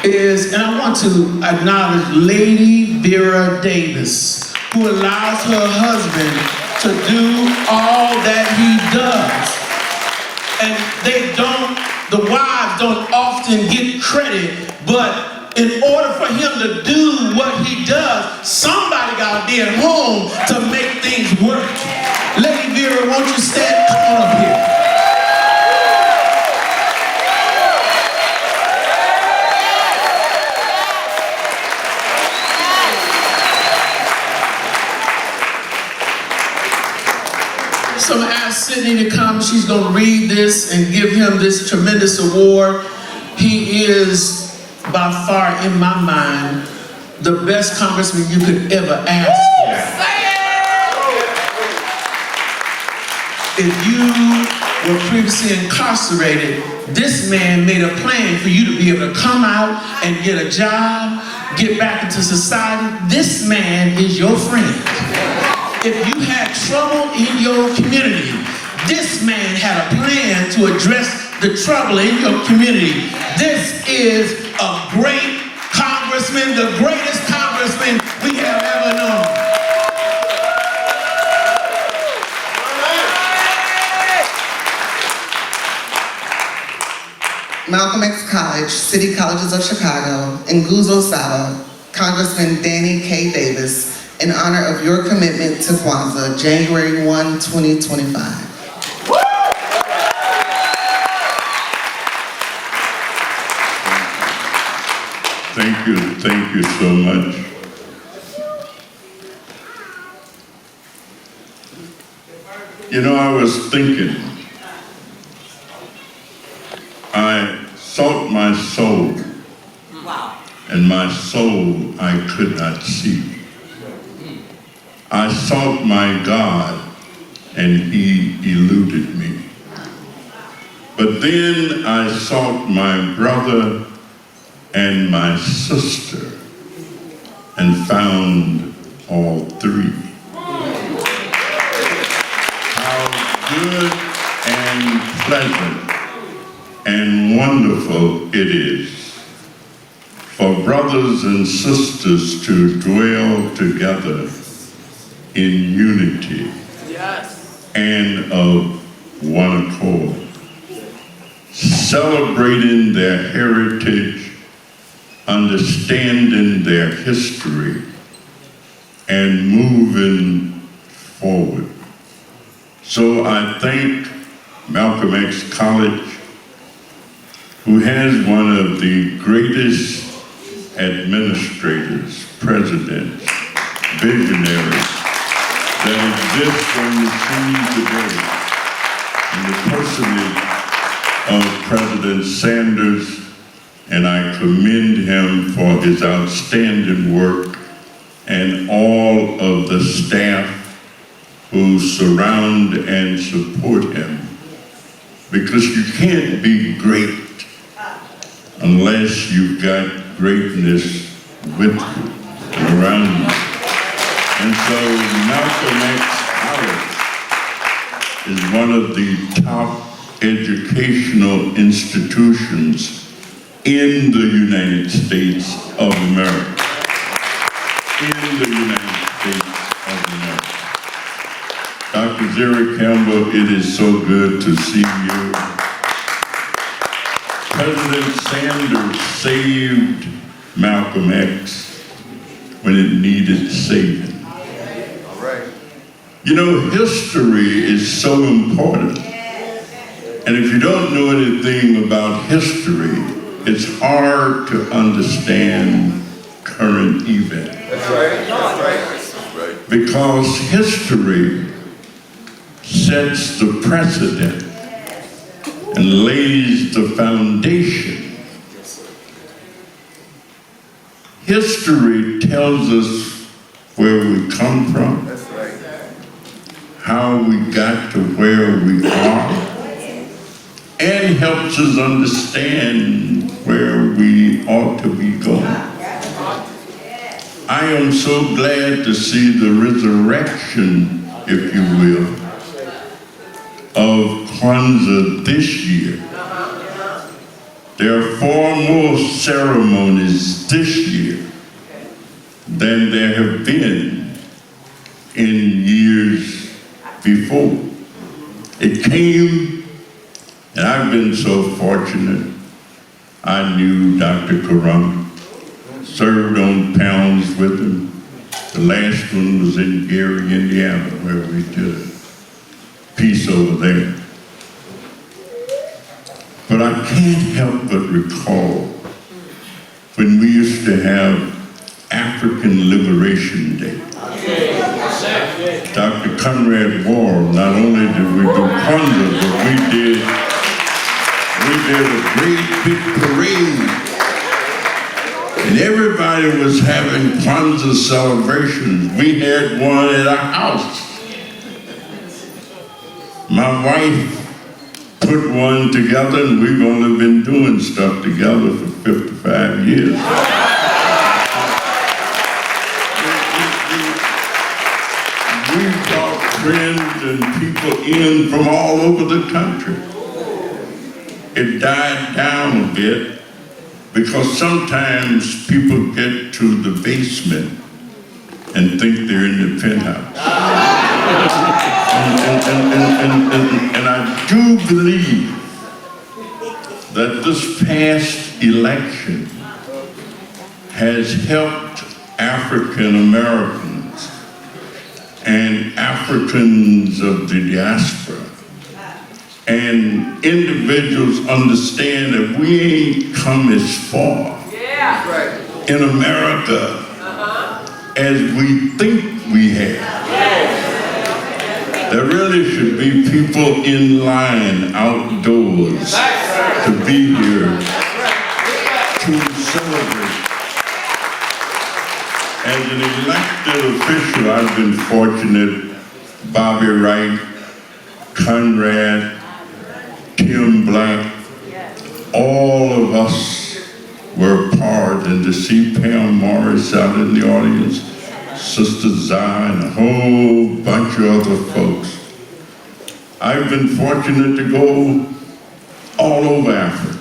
is, and I want to acknowledge Lady Vera Davis, who allows her husband to do all that he does. And the wives don't often get credit, but in order for him to do what he does, somebody got to be at home to make things work. Lady Vera, won't you stand? Come on up here. So I'm going to ask Sydney to come. She's going to read this and give him this tremendous award. He is, by far, in my mind, the best congressman you could ever ask for. If you were previously incarcerated, this man made a plan for you to be able to come out and get a job, get back into society. This man is your friend. If you had trouble in your community, this man had a plan to address the trouble in your community. This is a great congressman, the greatest congressman we have ever known. Malcolm X College, City Colleges of Chicago, and Nguzo Saba, Congressman Danny K. Davis, in honor of your commitment to Kwanzaa, January 1, 2025. Thank you so much. You know, I was thinking, I sought my soul, and my soul I could not see. I sought my God, and he eluded me. But then I sought my brother and my sister, and found all three. how good and pleasant and wonderful it is for brothers and sisters to dwell together in unity and of one accord, celebrating their heritage, understanding their history, and moving forward. So I thank Malcolm X College, who has one of the greatest administrators, presidents, visionaries that exists on the scene today, in the personage of President Sanders, and I commend him for his outstanding work and all of the staff who surround and support him, because you can't be great unless you've got greatness with you and around you. And so Malcolm X College is one of the top educational institutions in the United States of America. In the United States of America. Dr. Zeri Campbell, it is so good to see you. President Sanders saved Malcolm X when it needed saving. You know, history is so important. And if you don't know anything about history, it's hard to understand current events. That's right. Because history sets the precedent and lays the foundation. History tells us where we come from, how we got to where we are, and helps us understand where we ought to be going. I am so glad to see the resurrection, if you will, of Kwanzaa this year. There are 4 more ceremonies this year than there have been in years before. It came, and I've been so fortunate. I knew Dr. Karam, served on pounds with him. The last one was in Gary, Indiana, where we did a piece over there. But I can't help but recall when we used to have African Liberation Day. Dr. Conrad Ward, not only did we do Kwanzaa, but we did a great big parade. And everybody was having Kwanzaa celebrations. We had one at our house. My wife put one together, and we've only been doing stuff together for 55 years. We brought friends and people in from all over the country. It died down a bit because sometimes people get to the basement and think they're in the penthouse. And I do believe that this past election has helped African Americans and Africans of the diaspora and individuals understand that we ain't come as far in America as we think we have. There really should be people in line outdoors to be here to celebrate. As an elected official, I've been fortunate. Bobby Wright, Conrad, Tim Black, all of us were part, and to see Pam Morris out in the audience, Sister Zai, and a whole bunch of other folks. I've been fortunate to go all over Africa.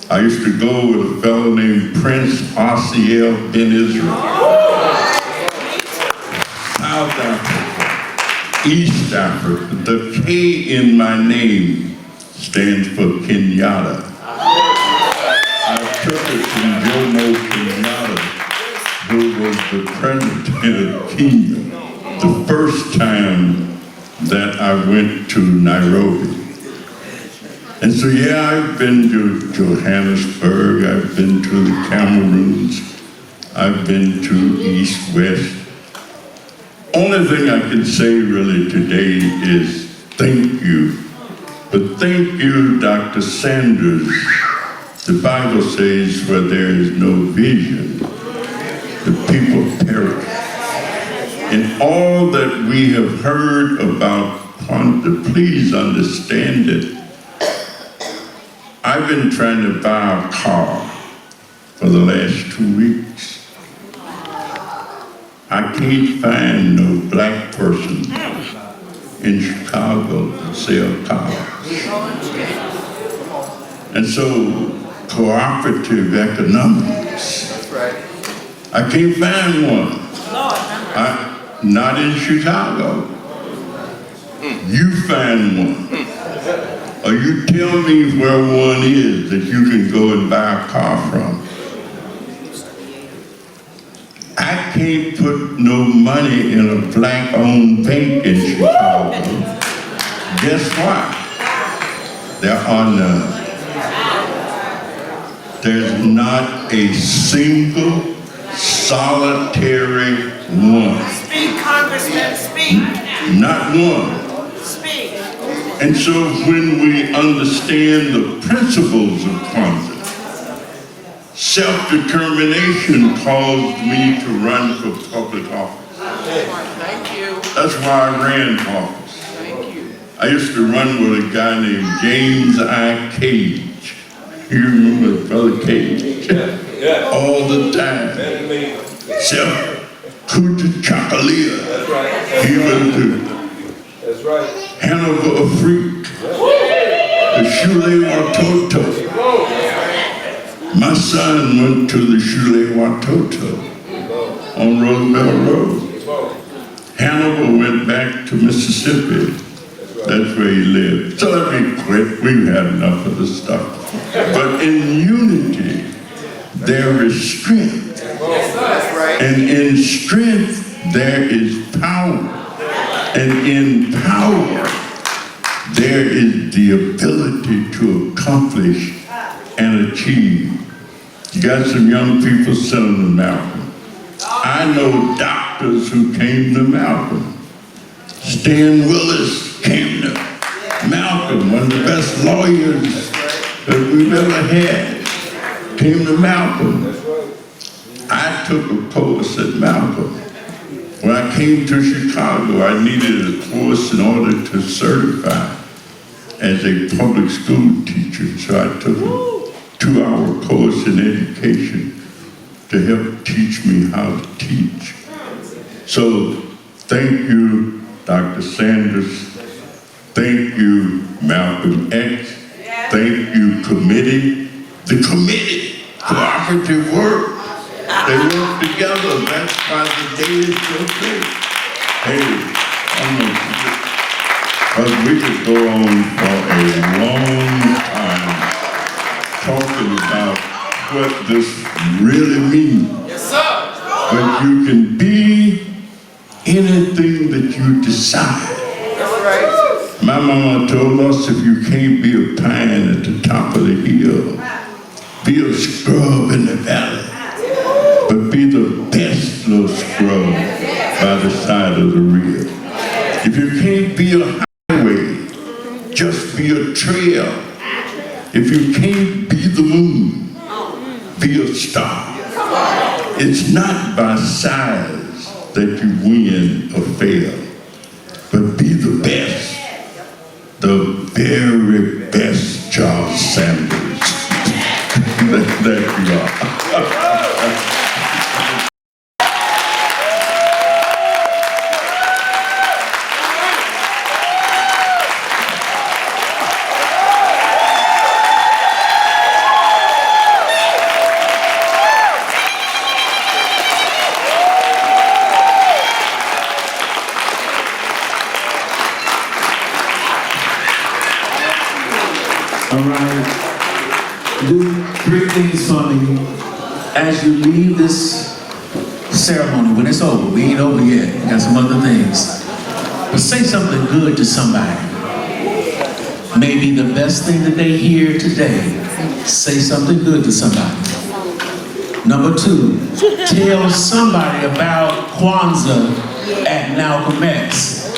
I used to go with a fellow named Prince RCL Ben Israel. South Africa, East Africa. The K in my name stands for Kenyatta. I took it from Jomo Kenyatta, who was the president of Kenya, the first time that I went to Nairobi. And so, yeah, I've been to Johannesburg, I've been to the Cameroons, I've been to East, West. Only thing I can say really today is thank you. But thank you, Dr. Sanders. The Bible says where there is no vision, the people perish. And all that we have heard about Kwanzaa, please understand it. I've been trying to buy a car for the last 2 weeks. I can't find no black person in Chicago to sell cars. And so, cooperative economics, I can't find one. Not in Chicago. You find one. Or you tell me where one is that you can go and buy a car from. I can't put no money in a black-owned bank in Chicago. Guess what? There are none. There's not a single solitary one. Speak, Congressman, speak. Not one. Speak. And so when we understand the principles of Kwanzaa, self-determination caused me to run for public office. Thank you. That's why I ran for office. Thank you. I used to run with a guy named James I. Cage. You remember Brother Cage? Yeah. All the time. Kuta Chakalia. That's right. He was the That's right. Hannibal of Freak. The Shule Watoto. My son went to the Shule Watoto on Roosevelt Road. Hannibal went back to Mississippi. That's where he lived. So let me quit. We've had enough of this stuff. But in unity, there is strength. And in strength, there is power. And in power, there is the ability to accomplish and achieve. You got some young people sitting to Malcolm. I know doctors who came to Malcolm. Stan Willis came to Malcolm, one of the best lawyers that we've ever had, came to Malcolm. I took a course at Malcolm. When I came to Chicago, I needed a course in order to certify as a public school teacher. So I took a 2-hour course in education to help teach me how to teach. So thank you, Dr. Sanders. Thank you, Malcolm X. Thank you, committee. The committee, cooperative work. They work together. That's why the day is so big. Hey, because we could go on for a long time talking about what this really means. Yes, sir. But you can be anything that you decide. That's right. My mama told us if you can't be a pine at the top of the hill, be a scrub in the valley. But be the best little scrub by the side of the river. If you can't be a highway, just be a trail. If you can't be the moon, be a star. It's not by size that you win or fail, but be the best, the very best Charles Sanders that you are. All right. Do 3 things for me as you leave this ceremony. When it's over, we ain't over yet. We got some other things. But say something good to somebody. Maybe the best thing that they hear today. Say something good to somebody. Number 2, tell somebody about Kwanzaa at Malcolm X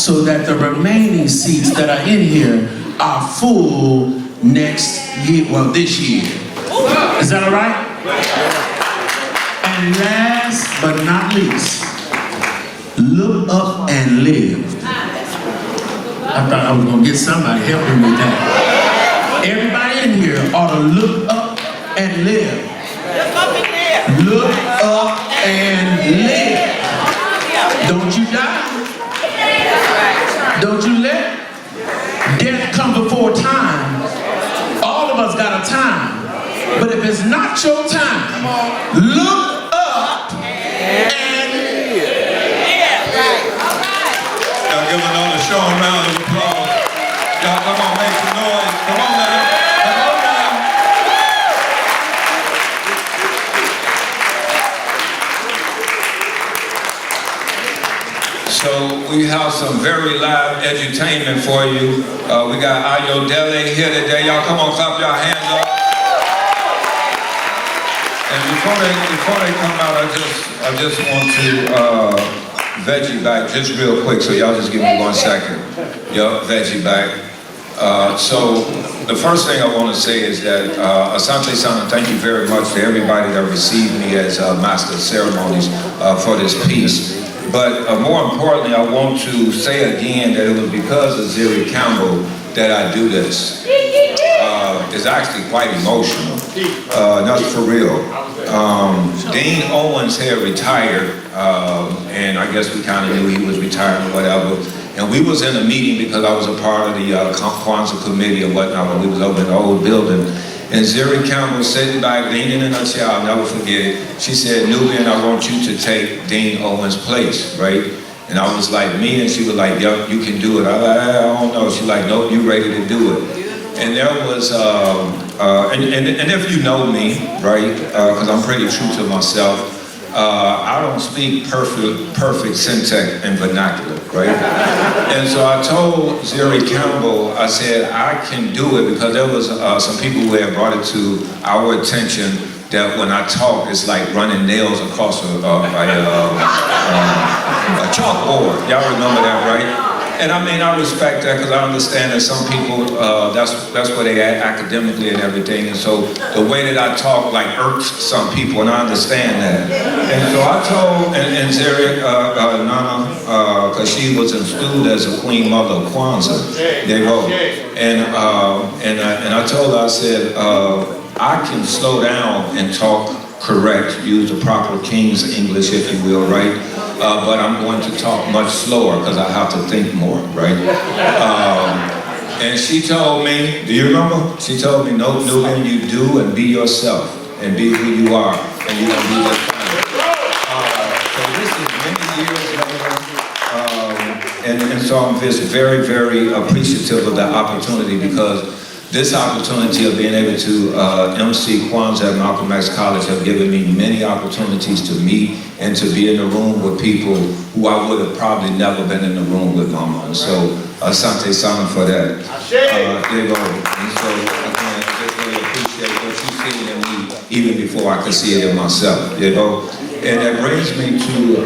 so that the remaining seats that are in here are full next year, well, this year. Is that all right? And last but not least, look up and live. I thought I was gonna get somebody helping with that. Everybody in here ought to look up and live. Look up and live. Don't you die. Don't you let death come before time. All of us got a time. But if it's not your time, look up and live. Y'all give another show a round of applause. Y'all come on, make some noise. Come on now. Come on now. So we have some very live edutainment for you. We got Ayodele here today. Y'all come on, clap your hands up. And before they come out, I just want to veggie back just real quick. So y'all just give me 1 second. Yup, veggie back. So the first thing I want to say is that Asante Sana, thank you very much to everybody that received me as Master of Ceremonies for this piece. But more importantly, I want to say again that it was because of Zeri Campbell that I do this. It's actually quite emotional. That's for real. Dean Owens had retired, and I guess we kind of knew he was retiring or whatever. And we was in a meeting because I was a part of the Kwanzaa committee or whatnot when we was over in the old building. And Zeri Campbell sitting back, leaning in her chair, I'll never forget it. She said, Nubian, I want you to take Dean Owens' place, right? And I was like, me? And she was like, yo, you can do it. I was like, I don't know. She's like, nope, you ready to do it. And there was, and if you know me, right, because I'm pretty true to myself, I don't speak perfect syntax and vernacular, right? And so I told Zeri Campbell, I said, I can do it because there was some people who had brought it to our attention that when I talk, it's like running nails across a chalkboard. Y'all remember that, right? And I mean, I respect that because I understand that some people, that's where they at academically and everything. And so the way that I talk like irks some people, and I understand that. And so I told, and Zeri, Nana, because she was installed as a queen mother of Kwanzaa, they wrote. And I told her, I said, I can slow down and talk correct, use the proper King's English, if you will, right? But I'm going to talk much slower because I have to think more, right? And she told me, do you remember? She told me, no, Nubian, you do and be yourself and be who you are, and you're going to be just fine. So this is many years later, and so I'm just very, very appreciative of that opportunity because this opportunity of being able to MC Kwanzaa at Malcolm X College have given me many opportunities to meet and to be in the room with people who I would have probably never been in the room with, Mama. And so, Asante Sana for that. There you go. And so, again, I just really appreciate what you see in me, even before I could see it in myself, you know? And that brings me to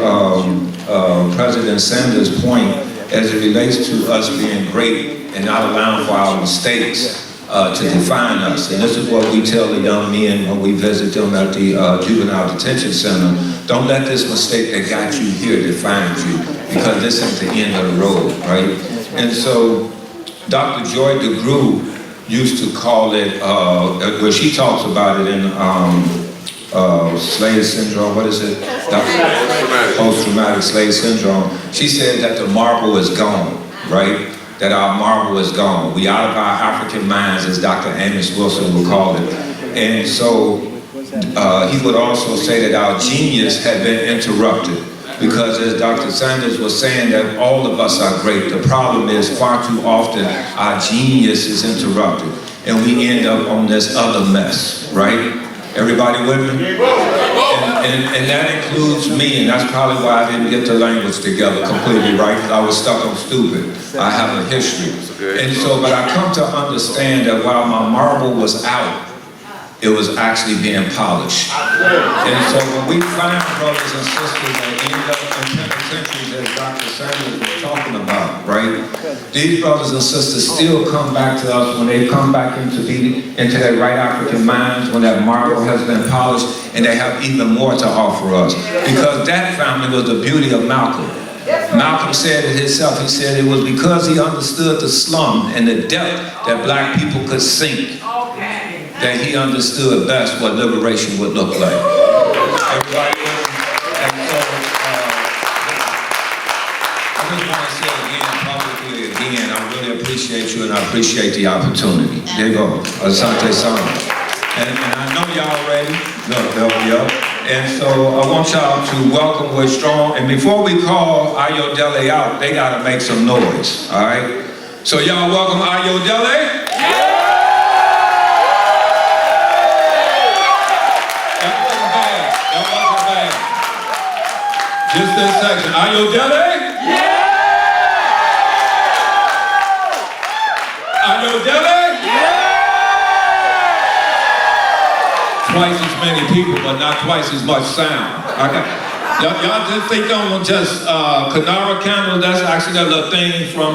President Sanders' point as it relates to us being great and not allowing for our mistakes to define us. And this is what we tell the young men when we visit them at the Juvenile Detention Center. Don't let this mistake that got you here define you, because this is the end of the road, right? And so Dr. Joy DeGruy used to call it, well, she talks about it in Slave syndrome, what is it? Post-traumatic slave syndrome. She said that the marble is gone, right? That our marble is gone. We out of our African minds, as Dr. Amos Wilson would call it. And so he would also say that our genius had been interrupted. Because as Dr. Sanders was saying, that all of us are great. The problem is far too often our genius is interrupted. and we end up on this other mess, right? Everybody with me? And that includes me, and that's probably why I didn't get the language together completely, right? Because I was stuck on stupid. I have a history. And so, but I come to understand that while my marble was out, it was actually being polished. And so when we find brothers and sisters that end up in penitentiaries, as Dr. Sanders was talking about, right? These brothers and sisters still come back to us when they come back into their right African minds, when that marble has been polished, and they have even more to offer us. Because that family was the beauty of Malcolm. Malcolm said it himself, he said it was because he understood the slum and the depth that black people could sink that he understood best what liberation would look like. Everybody, and so I just want to say again, publicly again, I really appreciate you and I appreciate the opportunity. There you go, Asante Sana. And I know y'all ready. Look. And so I want y'all to welcome with strong, and before we call Ayodele out, they gotta make some noise, all right? So y'all welcome Ayodele. Just this section. Ayodele? Yeah! Ayodele? Yeah! Twice as many people, but not twice as much sound. Okay. Y'all just think on just Kanara candles, that's actually that little thing from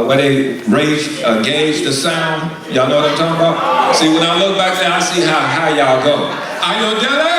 where they gauge the sound. Y'all know what I'm talking about? See, when I look back there, I see how high y'all go. Ayodele?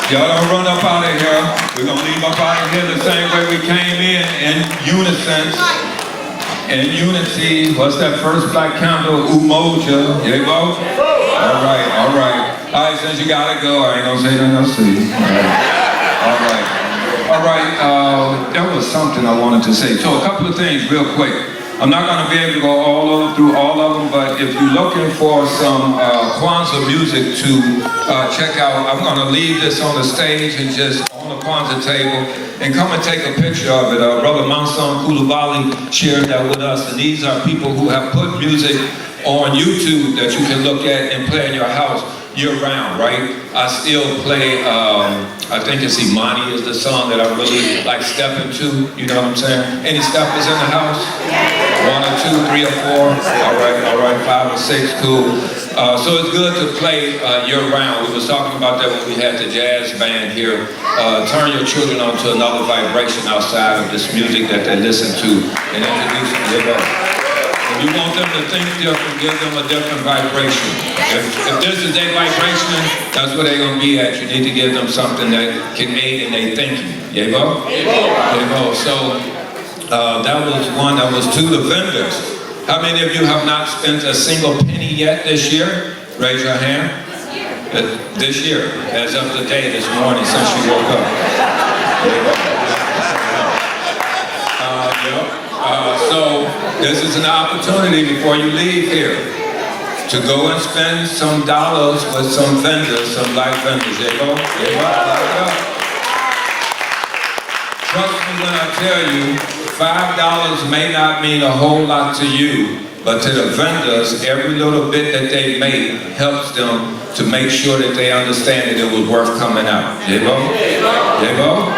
Y'all don't run up out of here. We're gonna leave up out of here the same way we came in unison, in unity. What's that first black candle? Umoja. There you go. All right, all right. All right, since you gotta go, I ain't gonna say nothing else to you. All right. All right, there was something I wanted to say. So a couple of things real quick. I'm not going to be able to go through all of them, but if you're looking for some Kwanzaa music to check out, I'm going to leave this on the stage and just on the Kwanzaa table and come and take a picture of it. Brother Manson Kulubali shared that with us, and these are people who have put music on YouTube that you can look at and play in your house year-round, right? I still play, I think it's Imani is the song that I really like stepping to, you know what I'm saying? Any steppers in the house? 1 or 2, 3 or 4? All right, 5 or 6, cool. So it's good to play year-round. We was talking about that when we had the jazz band here. Turn your children on to another vibration outside of this music that they listen to and introduce them to them. If you want them to think different, give them a different vibration. If this is their vibration, that's where they're going to be at. You need to give them something that can aid in their thinking. Yabo? Yabo. So that was one. That was 2. The vendors. How many of you have not spent a single penny yet this year? Raise your hand. This year, as of today, this morning, since you woke up. So this is an opportunity before you leave here to go and spend some dollars with some vendors, some black vendors. There you go. There you go. Trust me when I tell you, $5 may not mean a whole lot to you, but to the vendors, every little bit that they make helps them to make sure that they understand that it was worth coming out. There you go. There you go.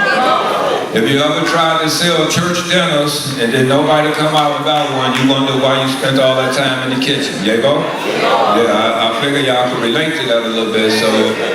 If you ever tried to sell church dinners and then nobody come out without one, you wonder why you spent all that time in the kitchen. You go? Yeah, I figure y'all can relate to that a little bit.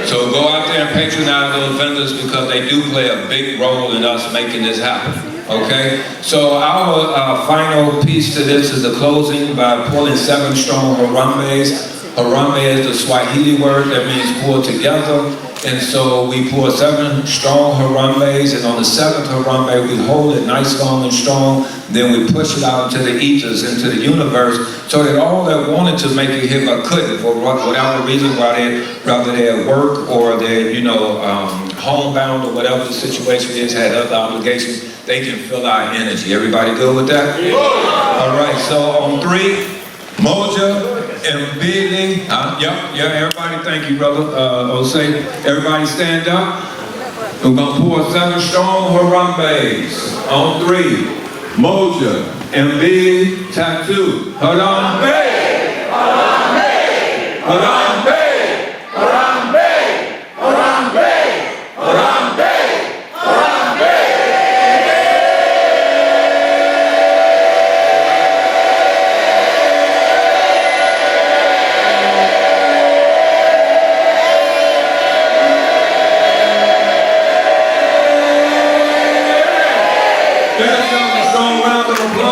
So go out there and patronize those vendors because they do play a big role in us making this happen. Okay? So our final piece to this is the closing by pulling 7 strong harambes. Harambe is the Swahili word that means pull together. And so we pour 7 strong harambes, and on the 7th harambe we hold it nice, long, and strong. Then we push it out into the ethers, into the universe, so that all that wanted to make it here but couldn't, for whatever reason, whether they're at work or they're, homebound or whatever the situation is, had other obligations, they can feel our energy. Everybody good with that? All right, so on 3, Moja and Billy. Everybody, thank you, brother. Osei. Everybody stand up. We're going to pour 7 strong harambes. On 3, Moja and Billy Tattoo. Harambe! Harambe! Harambe! Harambe! Harambe! Harambe! Give yourselves a strong round of applause.